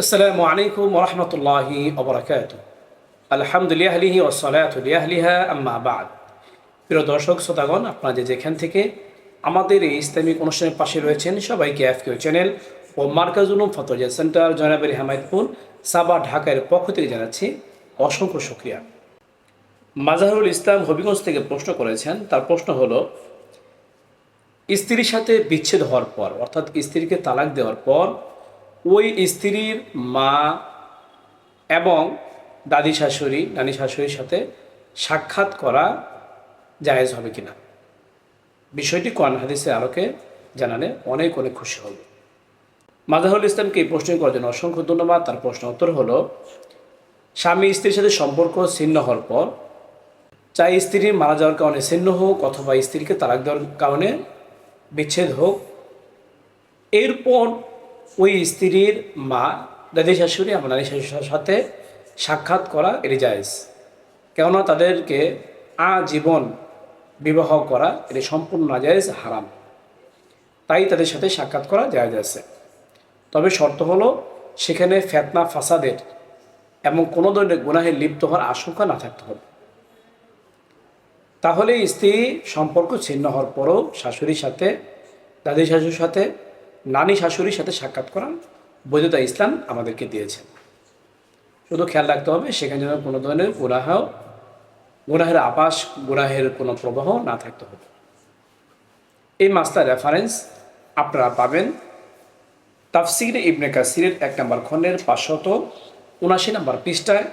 আসসালামু আলাইকুম ওরহমতুল্লাহি ওবরাকাত। আলহামদুলিল্লাহ আলিহি ওসলাতুলিয়াহলিহা আম্মা বাদ। প্রিয় দর্শক শ্রোতাগণ, আপনারা যেখান থেকে আমাদের এই ইসলামিক অনুষ্ঠানের পাশে রয়েছেন সবাইকে এফকিউ চ্যানেল ও মার্কাজ উলুম ফতোয়া সেন্টার জয়নাবের হামায়তপুর সাবা ঢাকার পক্ষ থেকে জানাচ্ছি অসংখ্য শুক্রিয়া। মাজাহরুল ইসলাম হবিগঞ্জ থেকে প্রশ্ন করেছেন। তার প্রশ্ন হলো, স্ত্রীর সাথে বিচ্ছেদ হওয়ার পর অর্থাৎ স্ত্রীকে তালাক দেওয়ার পর ওই স্ত্রীর মা এবং দাদি শাশুড়ি নানি শাশুড়ির সাথে সাক্ষাৎ করা জায়েজ হবে কিনা। বিষয়টি কোরআন হাদিসের আলোকে জানালে অনেক অনেক খুশি হব। মাজাহুল ইসলামকে এই প্রশ্ন করার জন্য অসংখ্য ধন্যবাদ। তার প্রশ্ন উত্তর হলো, স্বামী স্ত্রীর সাথে সম্পর্ক ছিন্ন হওয়ার পর, চাই স্ত্রীর মারা যাওয়ার কারণে ছিন্ন হোক অথবা স্ত্রীকে তালাক দেওয়ার কারণে বিচ্ছেদ হোক, এরপর ওই স্ত্রীর মা দাদি শাশুড়ি এবং নানি শাশুড়ির সাথে সাক্ষাৎ করা এটি জায়েজ। কেননা তাদেরকে আজীবন বিবাহ করা এটি সম্পূর্ণ নাজায়েজ, হারাম। তাই তাদের সাথে সাক্ষাৎ করা জায়েজ আছে। তবে শর্ত হলো সেখানে ফিতনা ফাসাদের এবং কোনো ধরনের গুনাহে লিপ্ত হওয়ার আশঙ্কা না থাকতে হবে। তাহলে স্ত্রী সম্পর্ক ছিন্ন হওয়ার পরও শাশুড়ির সাথে, দাদি শাশুড়ির সাথে, নানি শাশুড়ির সাথে সাক্ষাৎ করার বৈধতা ইসলাম আমাদেরকে দিয়েছে। শুধু খেয়াল রাখতে হবে সেখানে যেন কোনো ধরনের গুনাহের আভাস, গুনাহের কোনো প্রবাহ না থাকতে হবে। এই মাসলার রেফারেন্স আপনারা পাবেন তাফসির ইবনে কাসিরের 1 নম্বর খণ্ডের 579 নম্বর পৃষ্ঠায়,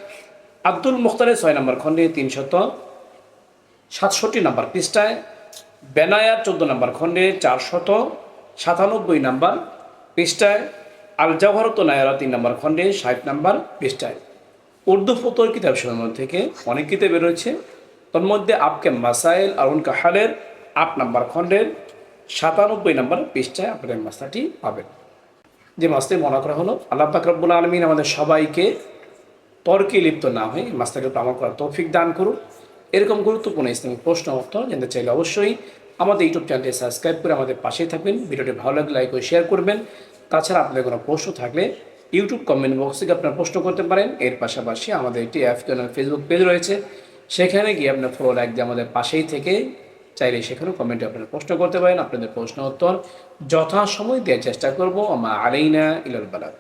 আব্দুল মুখতারের 6 নম্বর খণ্ডে 367 নম্বর পৃষ্ঠায়, বেনায়ার 14 নম্বর খণ্ডে 497 নম্বর পৃষ্ঠায়, আল জাওহারাতুন নায়ারা 3 নম্বর খণ্ডে 60 নম্বর পৃষ্ঠায়। উর্দু ফতোয়ার কিতাবসমূহ থেকে অনেক কিতাব বেরোচ্ছে। তার মধ্যে আপকে মাসাইল আর উনকা হালের 8 নম্বর খণ্ডের 97 নম্বর পৃষ্ঠায় আপনারা এই মাসলাটি পাবেন। যে মাসলাটি মনে করা হলো, আল্লাহ পাক রব্বুল আলামিন আমাদের সবাইকে তর্কে লিপ্ত না হয়ে মাসলাটির উপর আমল করার তৌফিক দান করুন। এরকম গুরুত্বপূর্ণ ইসলামিক প্রশ্ন উত্তর জানতে চাইলে অবশ্যই আমাদের ইউটিউব চ্যানেলটি সাবস্ক্রাইব করে আমাদের পাশেই থাকবেন। ভিডিওটি ভালো লাগলে লাইক ও শেয়ার করবেন। তাছাড়া আপনাদের কোনো প্রশ্ন থাকলে ইউটিউব কমেন্ট বক্সে গিয়ে আপনারা প্রশ্ন করতে পারেন। এর পাশাপাশি আমাদের একটি ফেসবুক পেজ রয়েছে, সেখানে গিয়ে আপনার ফলো লাইক দিয়ে আমাদের পাশেই থেকে চাইলে সেখানেও কমেন্টে আপনারা প্রশ্ন করতে পারেন। আপনাদের প্রশ্ন উত্তর যথাসময় দেওয়ার চেষ্টা করবো। আমা আলাইনা ইলাল বালাগ।